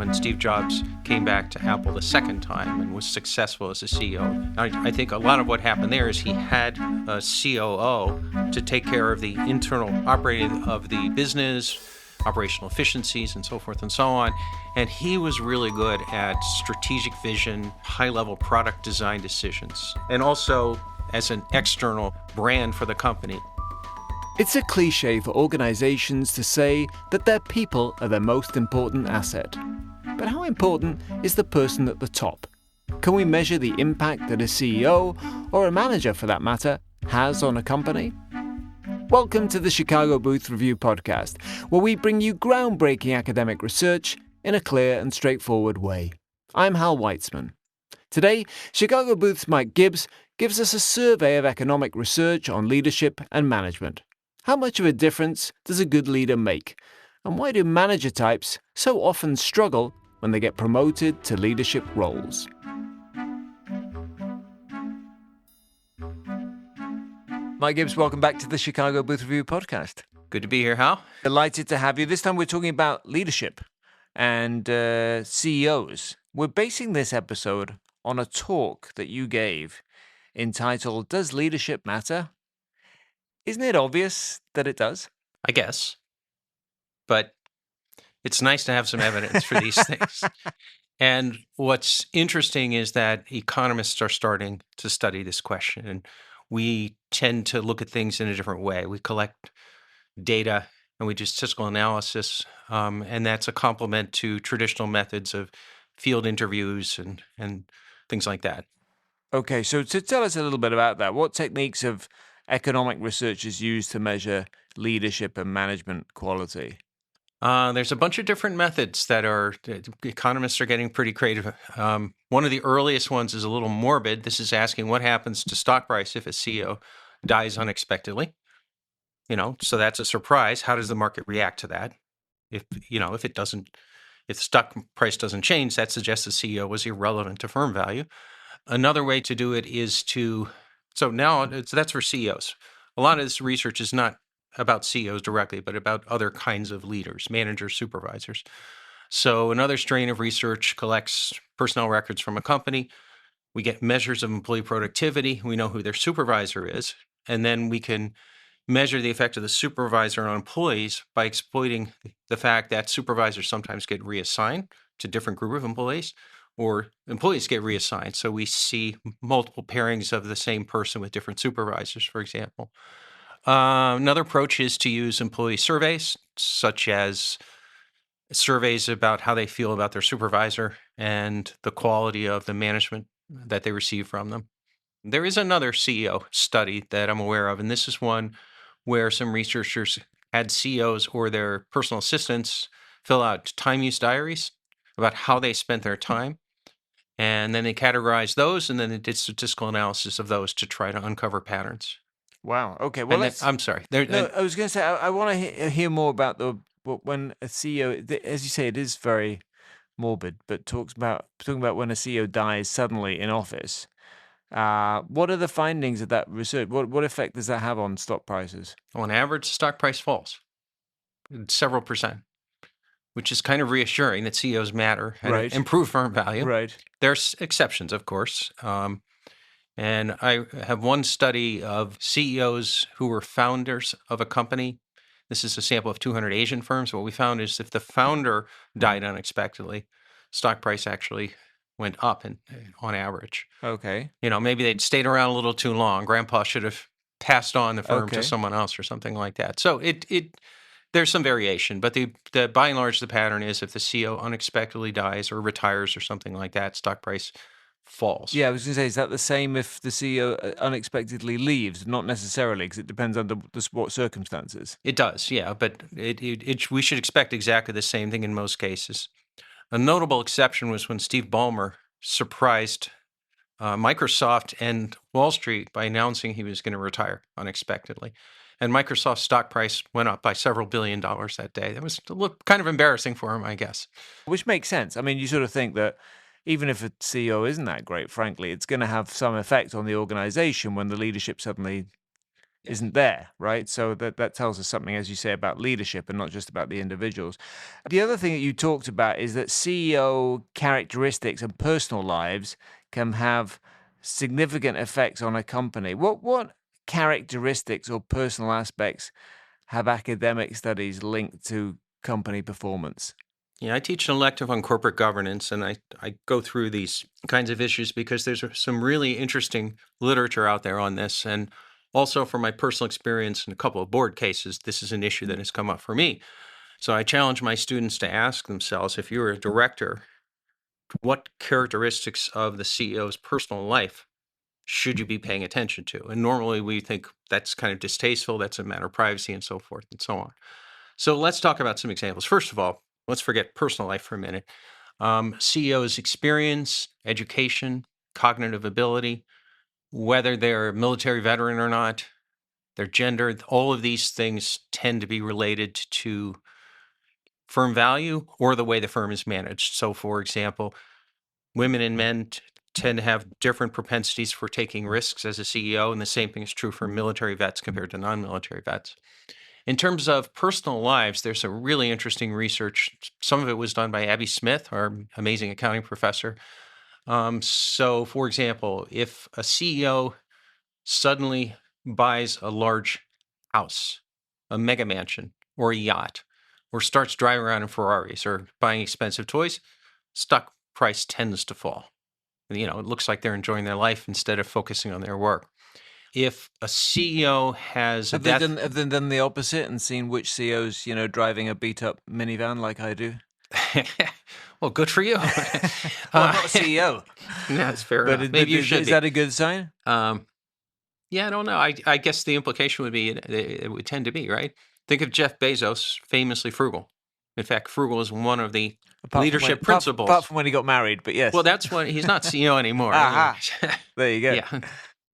when Steve Jobs came back to Apple the second time and was successful as a CEO. I think a lot of what happened there is he had a COO to take care of the internal operating of the business, operational efficiencies, and so forth and so on. And he was really good at strategic vision, high-level product design decisions, and also as an external brand for the company. It's a cliché for organizations to say that their people are their most important asset. But how important is the person at the top? Can we measure the impact that a CEO, or a manager for that matter, has on a company? Welcome to the Chicago Booth Review podcast, where we bring you groundbreaking academic research in a clear and straightforward way. I'm Hal Weitzman. Today, Chicago Booth's Mike Gibbs gives us a survey of economic research on leadership and management. How much of a difference does a good leader make? And why do manager types so often struggle when they get promoted to leadership roles? Mike Gibbs, welcome back to the Chicago Booth Review podcast. Good to be here, Hal. Delighted to have you. This time we're talking about leadership and CEOs. We're basing this episode on a talk that you gave entitled, Does Leadership Matter? Isn't it obvious that it does? I guess. But it's nice to have some evidence for these things. And what's interesting is that economists are starting to study this question. And we tend to look at things in a different way. We collect data and we do statistical analysis. And that's a complement to traditional methods of field interviews and things like that. Okay, so to tell us a little bit about that, what techniques have economic researchers use to measure leadership and management quality? There's a bunch of different methods that economists are getting pretty creative. One of the earliest ones is a little morbid. This is asking what happens to stock price if a CEO dies unexpectedly. So that's a surprise. How does the market react to that? If the stock price doesn't change, that suggests the CEO was irrelevant to firm value. Another way to do it is that's for CEOs. A lot of this research is not about CEOs directly, but about other kinds of leaders, managers, supervisors. So another strain of research collects personnel records from a company. We get measures of employee productivity. We know who their supervisor is. And then we can measure the effect of the supervisor on employees by exploiting the fact that supervisors sometimes get reassigned to different group of employees, or employees get reassigned. So we see multiple pairings of the same person with different supervisors, for example. Another approach is to use employee surveys, such as surveys about how they feel about their supervisor and the quality of the management that they receive from them. There is another CEO study that I'm aware of, and this is one where some researchers had CEOs or their personal assistants fill out time use diaries about how they spent their time. And then they categorized those, and then they did statistical analysis of those to try to uncover patterns. Wow. Okay. Well, I'm sorry. I was going to say I want to hear more about when a CEO, as you say, it is very morbid, but talking about when a CEO dies suddenly in office. What are the findings of that research? What effect does that have on stock prices? On average, stock price falls several percent, which is kind of reassuring that CEOs matter and improve firm value. Right. There's exceptions, of course. And I have one study of CEOs who were founders of a company. This is a sample of 200 Asian firms. What we found is if the founder died unexpectedly, stock price actually went up on average. Okay. Maybe they'd stayed around a little too long. Grandpa should have passed on the firm to someone else or something like that. So there's some variation, but the by and large, the pattern is if the CEO unexpectedly dies or retires or something like that, stock price falls. Yeah, I was going to say, is that the same if the CEO unexpectedly leaves? Not necessarily, because it depends on what circumstances. It does, yeah, but we should expect exactly the same thing in most cases. A notable exception was when Steve Ballmer surprised Microsoft and Wall Street by announcing he was going to retire unexpectedly. And Microsoft's stock price went up by several $1 billion that day. That was kind of embarrassing for him, I guess. Which makes sense. I mean, you sort of think that even if a CEO isn't that great, frankly, it's going to have some effect on the organization when the leadership suddenly isn't there, right? So that tells us something, as you say, about leadership and not just about the individuals. The other thing that you talked about is that CEO characteristics and personal lives can have significant effects on a company. What characteristics or personal aspects have academic studies linked to company performance? Yeah, I teach an elective on corporate governance, and I go through these kinds of issues because there's some really interesting literature out there on this. And also, from my personal experience in a couple of board cases, this is an issue that has come up for me. So I challenge my students to ask themselves, if you were a director, what characteristics of the CEO's personal life should you be paying attention to? And normally we think that's kind of distasteful, that's a matter of privacy, and so forth and so on. So let's talk about some examples. First of all, let's forget personal life for a minute. CEOs' experience, education, cognitive ability, whether they're a military veteran or not, their gender, all of these things tend to be related to firm value or the way the firm is managed. So, for example, women and men tend to have different propensities for taking risks as a CEO, and the same thing is true for military vets compared to non-military vets. In terms of personal lives, there's some really interesting research. Some of it was done by Abby Smith, our amazing accounting professor. So, for example, if a CEO suddenly buys a large house, a mega mansion, or a yacht, or starts driving around in Ferraris or buying expensive toys, stock price tends to fall. It looks like they're enjoying their life instead of focusing on their work. If a CEO has a death, Have they done the opposite and seen which CEOs, driving a beat up minivan like I do? well, good for you. Well, I'm not a CEO. No, that's fair enough. Maybe you should Is be. that a good sign? Yeah, I don't know. I guess the implication would be it would tend to be, right? Think of Jeff Bezos, famously frugal. In fact, frugal is one of the leadership principles. Apart from when he got married, but yes. Well, that's when he's not CEO anymore. Aha. There you go. Yeah.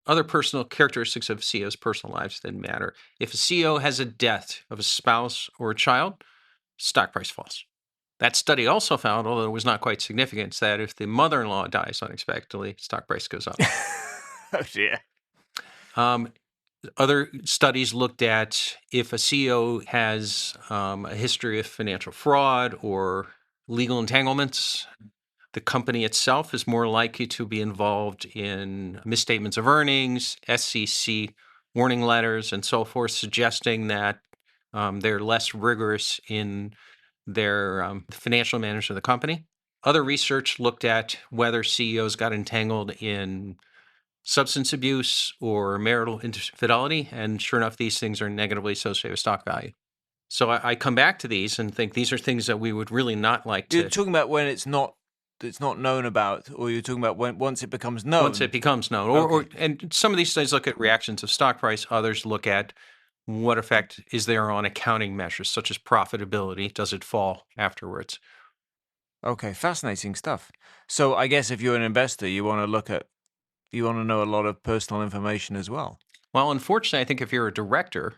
Other personal characteristics of CEOs' personal lives didn't matter. If a CEO has a death of a spouse or a child, stock price falls. That study also found, although it was not quite significant, that if the mother-in-law dies unexpectedly, stock price goes up. Oh, dear. Other studies looked at if a CEO has a history of financial fraud or legal entanglements, the company itself is more likely to be involved in misstatements of earnings, SEC warning letters, and so forth, suggesting that they're less rigorous in their financial management of the company. Other research looked at whether CEOs got entangled in substance abuse or marital infidelity, and sure enough, these things are negatively associated with stock value. So I come back to these and think these are things that we would really not like to. You're talking about when it's not known about, or you're talking about once it becomes known? Once it becomes known. Okay. And some of these studies look at reactions of stock price. Others look at what effect is there on accounting measures, such as profitability. Does it fall afterwards? Okay, fascinating stuff. So I guess if you're an investor, you want to know a lot of personal information as well. Well, unfortunately, I think if you're a director,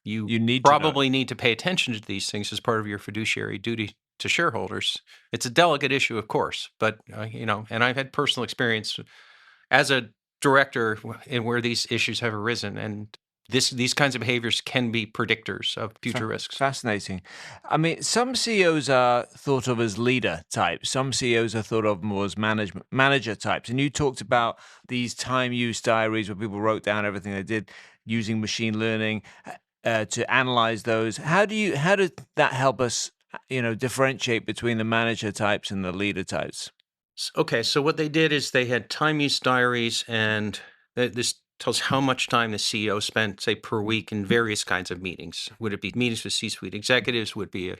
you probably need to pay attention to these things as part of your fiduciary duty to shareholders. It's a delicate issue, of course, but and I've had personal experience as a director in where these issues have arisen, and these kinds of behaviors can be predictors of future risks. Fascinating. I mean, some CEOs are thought of as leader types. Some CEOs are thought of more as manager types. And you talked about these time use diaries where people wrote down everything they did using machine learning to analyze those. How did that help us, differentiate between the manager types and the leader types? Okay, so what they did is they had time use diaries, and this tells how much time the CEO spent, say, per week in various kinds of meetings. Would it be meetings with C-suite executives? Would it be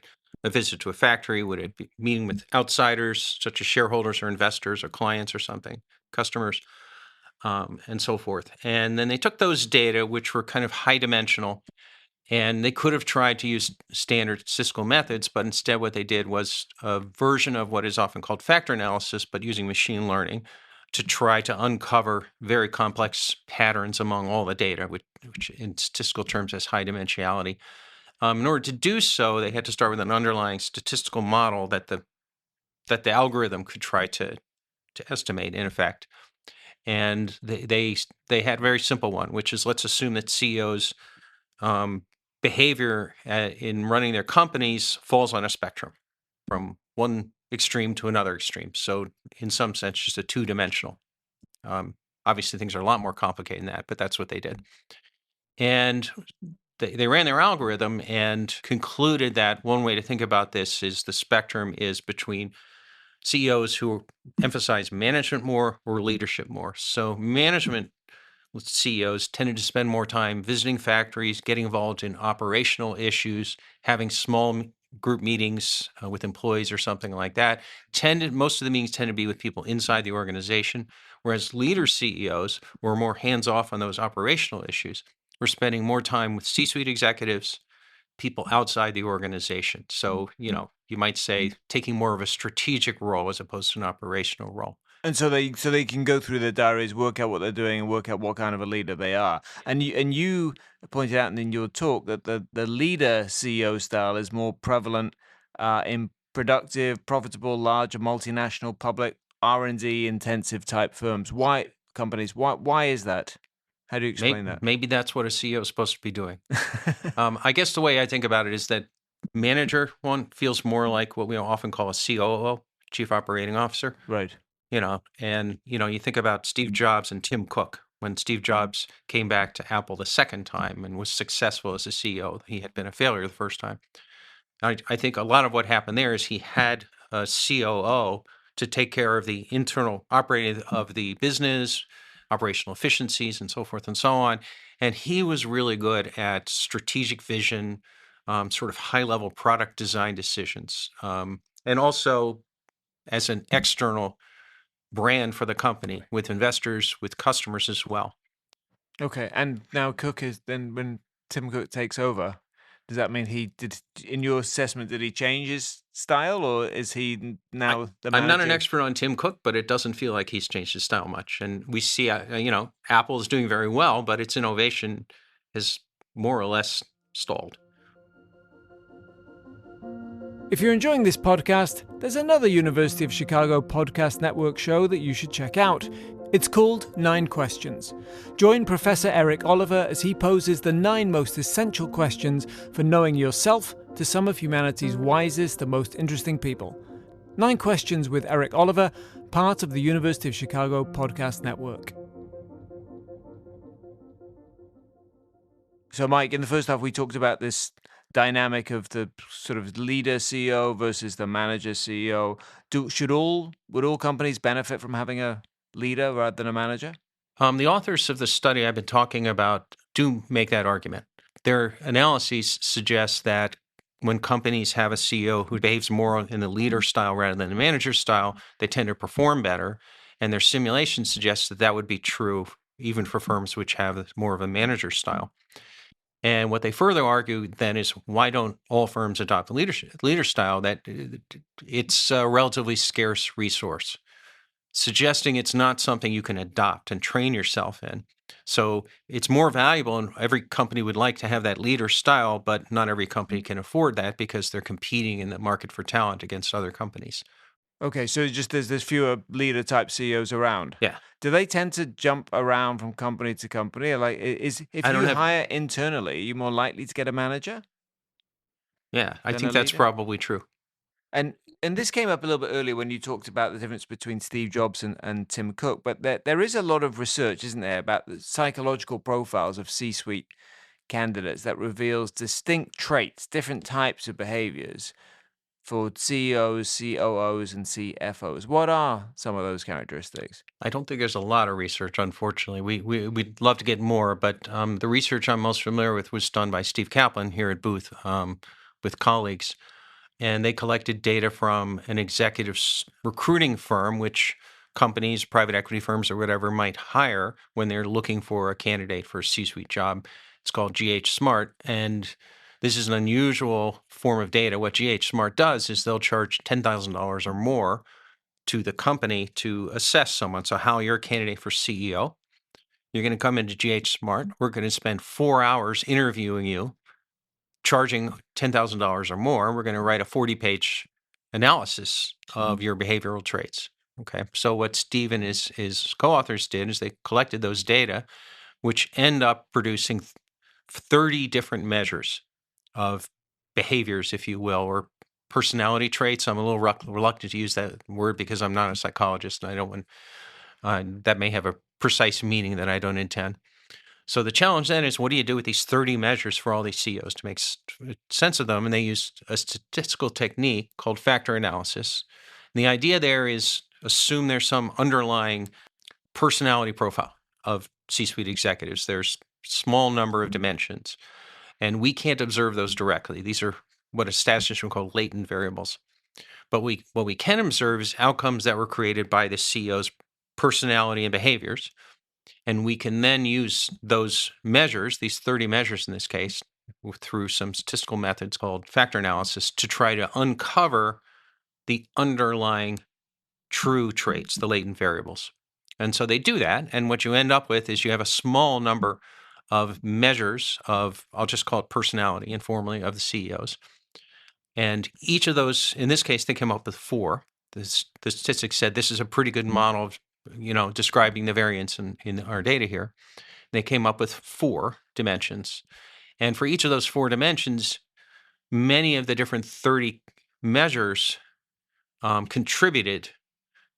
a visit to a factory? Would it be meeting with outsiders, such as shareholders or investors or clients or something, customers, and so forth? And then they took those data, which were kind of high dimensional, and they could have tried to use standard statistical methods, but instead what they did was a version of what is often called factor analysis, but using machine learning to try to uncover very complex patterns among all the data, which in statistical terms has high dimensionality. In order to do so, they had to start with an underlying statistical model that the algorithm could try to estimate, in effect. And they had a very simple one, which is let's assume that CEOs behavior in running their companies falls on a spectrum from one extreme to another extreme. So in some sense, just a two-dimensional. Obviously, things are a lot more complicated than that, but that's what they did. And they ran their algorithm and concluded that one way to think about this is the spectrum is between CEOs who emphasize management more or leadership more. So management CEOs tended to spend more time visiting factories, getting involved in operational issues, having small group meetings with employees or something like that. Most of the meetings tend to be with people inside the organization, whereas leader CEOs were more hands-off on those operational issues. We're spending more time with C-suite executives, people outside the organization. So, you might say taking more of a strategic role as opposed to an operational role. And so they can go through their diaries, work out what they're doing, and work out what kind of a leader they are. And you pointed out in your talk that the leader CEO style is more prevalent in productive, profitable, larger multinational public R&D intensive type firms. Why companies? Why is that? How do you explain that? Maybe that's what a CEO is supposed to be doing. I guess the way I think about it is that manager one feels more like what we often call a COO, Chief Operating Officer. Right. You think about Steve Jobs and Tim Cook. When Steve Jobs came back to Apple the second time and was successful as a CEO, he had been a failure the first time. I think a lot of what happened there is he had a COO to take care of the internal operating of the business, operational efficiencies, and so forth and so on. And he was really good at strategic vision, sort of high-level product design decisions, and also as an external brand for the company with investors, with customers as well. Okay, and now Cook is then when Tim Cook takes over, does that mean he did? In your assessment, did he change his style, or is he now the manager? I'm not an expert on Tim Cook, but it doesn't feel like he's changed his style much. And we see, Apple is doing very well, but its innovation has more or less stalled. If you're enjoying this podcast, there's another University of Chicago Podcast Network show that you should check out. It's called 9 Questions. Join Professor Eric Oliver as he poses the 9 most essential questions for knowing yourself to some of humanity's wisest and most interesting people. 9 Questions with Eric Oliver, part of the University of Chicago Podcast Network. So, Mike, in the first half, we talked about this dynamic of the sort of leader CEO versus the manager CEO. Would all companies benefit from having a leader rather than a manager? The authors of the study I've been talking about do make that argument. Their analyses suggest that when companies have a CEO who behaves more in the leader style rather than the manager style, they tend to perform better. And their simulation suggests that that would be true even for firms which have more of a manager style. And what they further argue then is why don't all firms adopt the leader style? That it's a relatively scarce resource, suggesting it's not something you can adopt and train yourself in. So it's more valuable, and every company would like to have that leader style, but not every company can afford that because they're competing in the market for talent against other companies. Okay, so just there's fewer leader type CEOs around. Yeah. Do they tend to jump around from company to company? Like, if you hire internally, are you more likely to get a manager? Yeah, I think that's probably true. And this came up a little bit earlier when you talked about the difference between Steve Jobs and Tim Cook. But there is a lot of research, isn't there, about the psychological profiles of C-suite candidates that reveals distinct traits, different types of behaviors for CEOs, COOs, and CFOs. What are some of those characteristics? I don't think there's a lot of research, unfortunately. We'd love to get more, but the research I'm most familiar with was done by Steve Kaplan here at Booth with colleagues. And they collected data from an executive recruiting firm, which companies, private equity firms or whatever might hire when they're looking for a candidate for a C-suite job. It's called GH Smart. And this is an unusual form of data. What GH Smart does is they'll charge $10,000 or more to the company to assess someone. So how you're a candidate for CEO. You're going to come into GH Smart. We're going to spend 4 hours interviewing you, charging $10,000 or more. We're going to write a 40-page analysis of your behavioral traits. Okay, so what Steve and his co-authors did is they collected those data, which end up producing 30 different measures of behaviors, if you will, or personality traits. I'm a little reluctant to use that word because I'm not a psychologist, and I don't want that may have a precise meaning that I don't intend. So the challenge then is, what do you do with these 30 measures for all these CEOs to make sense of them? And they used a statistical technique called factor analysis. And the idea there is assume there's some underlying personality profile of C-suite executives. There's small number of dimensions, and we can't observe those directly. These are what a statistician would call latent variables. But what we can observe is outcomes that were created by the CEO's personality and behaviors. And we can then use those measures, these 30 measures in this case, through some statistical methods called factor analysis, to try to uncover the underlying true traits, the latent variables. And so they do that. And what you end up with is you have a small number of measures of, I'll just call it personality informally, of the CEOs. And each of those, in this case, they came up with 4. The statistics said this is a pretty good model of, describing the variance in our data here. They came up with 4 dimensions. And for each of those 4 dimensions, many of the different 30 measures contributed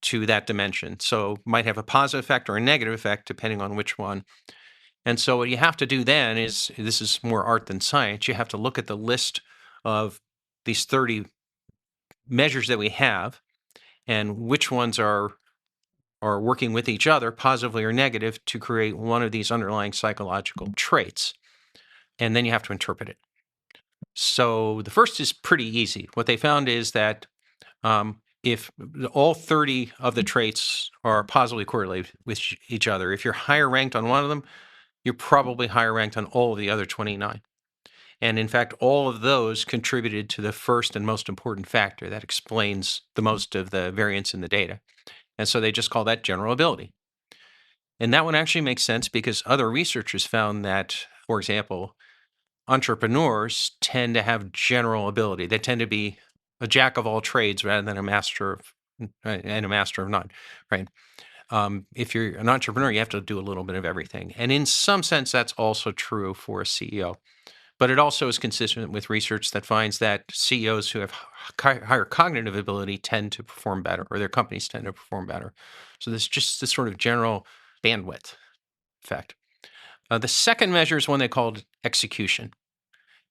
to that dimension. So might have a positive effect or a negative effect, depending on which one. And so what you have to do then is, this is more art than science, you have to look at the list of these 30 measures that we have and which ones are working with each other, positively or negative, to create one of these underlying psychological traits. And then you have to interpret it. So the first is pretty easy. What they found is that if all 30 of the traits are positively correlated with each other, if you're higher ranked on one of them, you're probably higher ranked on all of the other 29. And in fact, all of those contributed to the first and most important factor that explains the most of the variance in the data. And so they just call that general ability. And that one actually makes sense because other researchers found that, for example, entrepreneurs tend to have general ability. They tend to be a jack of all trades rather than a master of none, right? If you're an entrepreneur, you have to do a little bit of everything. And in some sense, that's also true for a CEO. But it also is consistent with research that finds that CEOs who have higher cognitive ability tend to perform better, or their companies tend to perform better. So there's just this sort of general bandwidth effect. The second measure is one they called execution.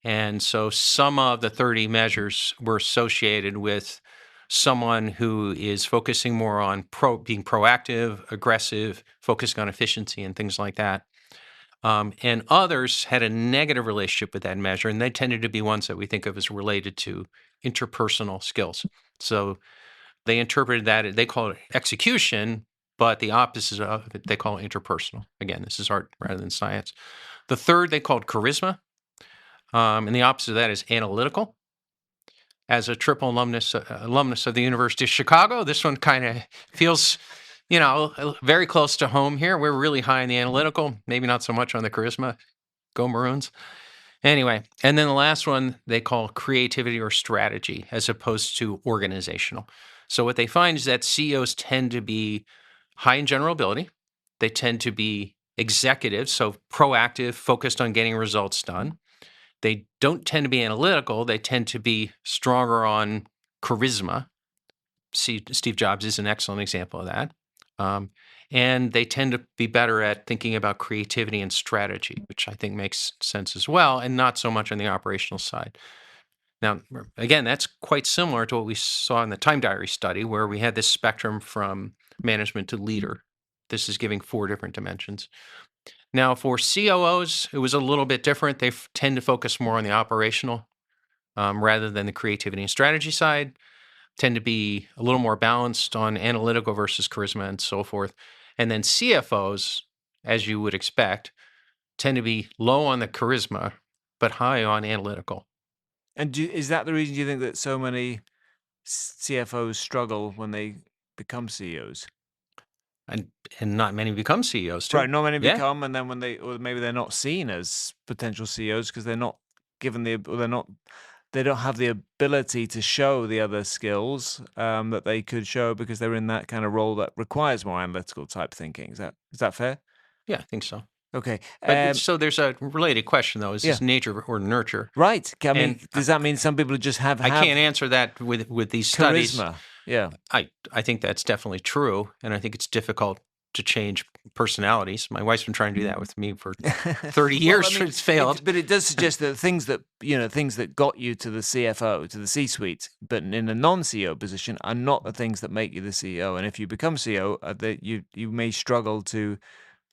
And so some of the 30 measures were associated with someone who is focusing more on being proactive, aggressive, focusing on efficiency and things like that. And others had a negative relationship with that measure, and they tended to be ones that we think of as related to interpersonal skills. So they interpreted that, they call it execution, but the opposite of it, they call it interpersonal. Again, this is art rather than science. The third they called charisma, and the opposite of that is analytical. As a triple alumnus of the University of Chicago, this one kind of feels, very close to home here. We're really high in the analytical, maybe not so much on the charisma. Go Maroons. Anyway, and then the last one they call creativity or strategy as opposed to organizational. So what they find is that CEOs tend to be high in general ability. They tend to be executives, so proactive, focused on getting results done. They don't tend to be analytical. They tend to be stronger on charisma. Steve Jobs is an excellent example of that. And they tend to be better at thinking about creativity and strategy, which I think makes sense as well, and not so much on the operational side. Now, again, that's quite similar to what we saw in the time diary study, where we had this spectrum from management to leader. This is giving 4 different dimensions. Now, for COOs, it was a little bit different. They tend to focus more on the operational rather than the creativity and strategy side, tend to be a little more balanced on analytical versus charisma and so forth. And then CFOs, as you would expect, tend to be low on the charisma, but high on analytical. And is that the reason you think that so many CFOs struggle when they become CEOs? And not many become CEOs too. Right, not many become, and then or maybe they're not seen as potential CEOs because they're not given they're not they don't have the ability to show the other skills that they could show because they're in that kind of role that requires more analytical type thinking. Is that fair? Yeah, I think so. Okay. But so there's a related question, though. Is Yeah. this nature or nurture? Right. I mean, And does that mean some people just have I can't answer that with these studies. charisma? Yeah. I think that's definitely true, and I think it's difficult to change personalities. My wife's been trying to do that with me for 30 years. Well, I mean, it's failed. but it does suggest that things that got you to the CFO, to the C-suite, but in a non-CEO position, are not the things that make you the CEO. And if you become CEO, you may struggle to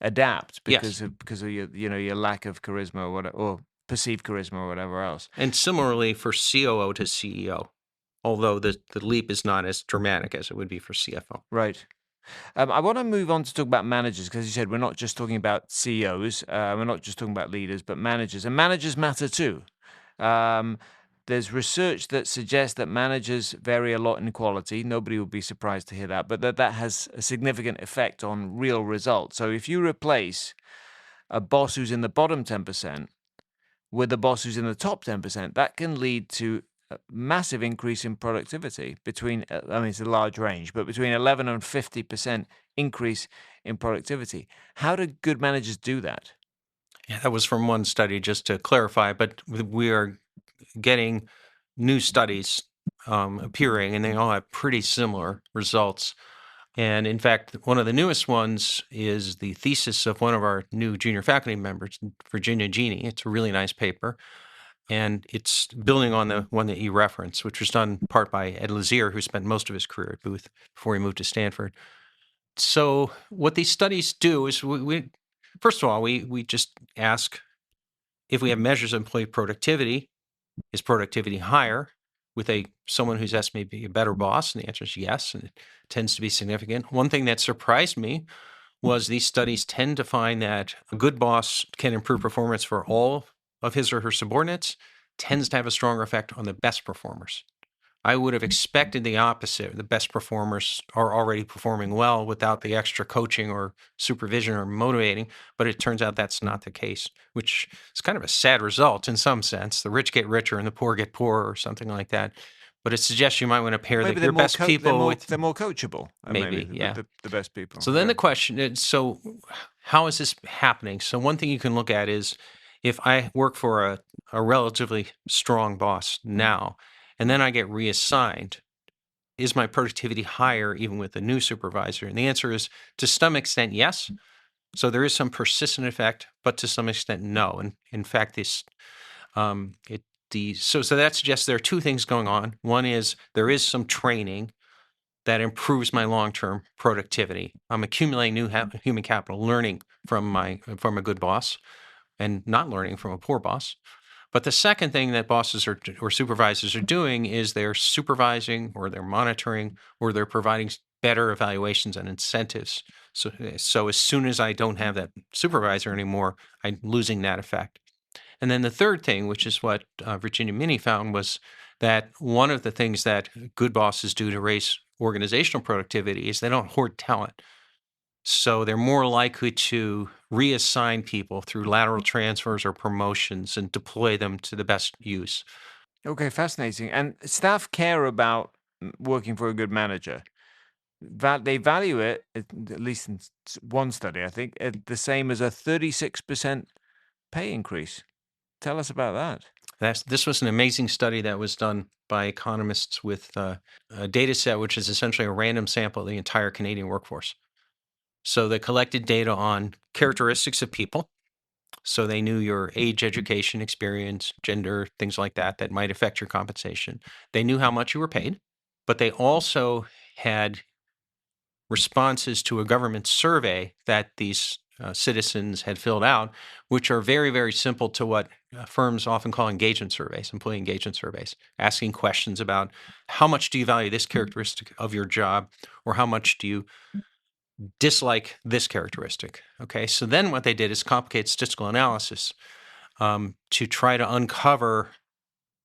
adapt because of your lack of charisma or whatever, or perceived charisma or whatever else. And similarly for COO to CEO, although the leap is not as dramatic as it would be for CFO. Right. I want to move on to talk about managers because you said we're not just talking about CEOs, we're not just talking about leaders, but managers, and managers matter too. There's research that suggests that managers vary a lot in quality. Nobody will be surprised to hear that, but that has a significant effect on real results. So if you replace a boss who's in the bottom 10% with a boss who's in the top 10%, that can lead to a massive increase in productivity between, I mean, it's a large range, but between 11 and 50% increase in productivity. How do good managers do that? Yeah, that was from one study, just to clarify, but we are getting new studies appearing, and they all have pretty similar results. And in fact, one of the newest ones is the thesis of one of our new junior faculty members, Virginia Genie. It's a really nice paper. And it's building on the one that you referenced, which was done in part by Ed Lazier, who spent most of his career at Booth before he moved to Stanford. So what these studies do is we first of all, we just ask if we have measures of employee productivity, is productivity higher with someone who's estimated to be a better boss? And the answer is yes, and it tends to be significant. One thing that surprised me was these studies tend to find that a good boss can improve performance for all of his or her subordinates, tends to have a stronger effect on the best performers. I would have expected the opposite. The best performers are already performing well without the extra coaching or supervision or motivating, but it turns out that's not the case, which is kind of a sad result in some sense. The rich get richer and the poor get poorer or something like that. But it suggests you might want to pair your best people with... They're more coachable. Maybe, yeah. The best people. So then the question is, so how is this happening? So one thing you can look at is if I work for a relatively strong boss now, and then I get reassigned, is my productivity higher even with a new supervisor? And the answer is, to some extent, yes. So there is some persistent effect, but to some extent, no. And in fact, so that suggests there are two things going on. One is there is some training that improves my long-term productivity. I'm accumulating new human capital, learning from a good boss, and not learning from a poor boss. But the second thing that bosses or supervisors are doing is they're supervising or they're monitoring or they're providing better evaluations and incentives. So as soon as I don't have that supervisor anymore, I'm losing that effect. And then the third thing, which is what Virginia Mini found, was that one of the things that good bosses do to raise organizational productivity is they don't hoard talent. So they're more likely to reassign people through lateral transfers or promotions and deploy them to the best use. Okay, fascinating. And staff care about working for a good manager. They value it, at least in one study, I think, the same as a 36% pay increase. Tell us about that. This was an amazing study that was done by economists with a data set, which is essentially a random sample of the entire Canadian workforce. So they collected data on characteristics of people. So they knew your age, education, experience, gender, things like that might affect your compensation. They knew how much you were paid, but they also had responses to a government survey that these citizens had filled out, which are very, very simple to what firms often call engagement surveys, employee engagement surveys, asking questions about how much do you value this characteristic of your job, or how much do you dislike this characteristic. Okay, so then what they did is complicated statistical analysis to try to uncover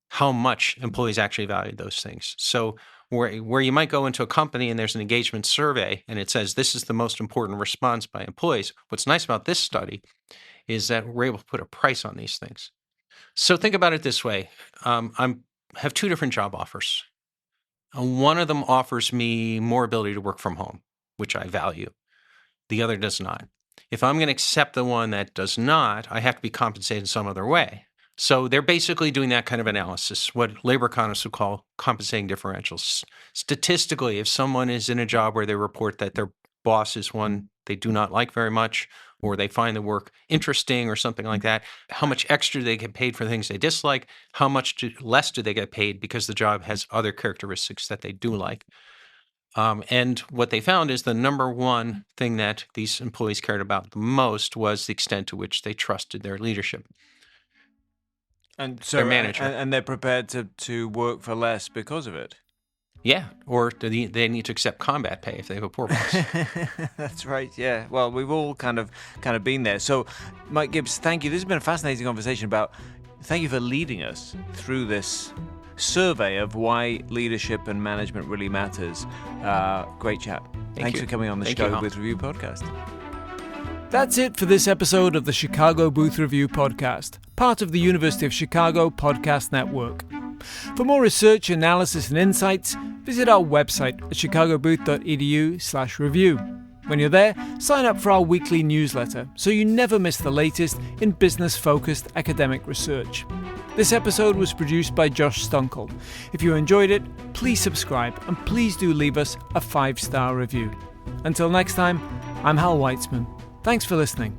how much employees actually valued those things. So where you might go into a company and there's an engagement survey and it says this is the most important response by employees, what's nice about this study is that we're able to put a price on these things. So think about it this way. I'm have two different job offers. One of them offers me more ability to work from home, which I value. The other does not. If I'm going to accept the one that does not, I have to be compensated in some other way. So they're basically doing that kind of analysis, what labor economists would call compensating differentials. Statistically, if someone is in a job where they report that their boss is one they do not like very much, or they find the work interesting or something like that, how much extra do they get paid for things they dislike, how much less do they get paid because the job has other characteristics that they do like. And what they found is the number one thing that these employees cared about the most was the extent to which they trusted their leadership. And so, their manager. And they're prepared to work for less because of it. Yeah, or they need to accept combat pay if they have a poor boss. That's right, yeah. Well, we've all kind of been there. So, Mike Gibbs, thank you. This has been a fascinating conversation thank you for leading us through this survey of why leadership and management really matters. Great chat. Thanks for coming on the Chicago Booth Review podcast. That's it for this episode of the Chicago Booth Review podcast, part of the University of Chicago Podcast Network. For more research, analysis, and insights, visit our website at chicagobooth.edu/review. When you're there, sign up for our weekly newsletter so you never miss the latest in business-focused academic research. This episode was produced by Josh Stunkel. If you enjoyed it, please subscribe and please do leave us a 5-star review. Until next time, I'm Hal Weitzman. Thanks for listening.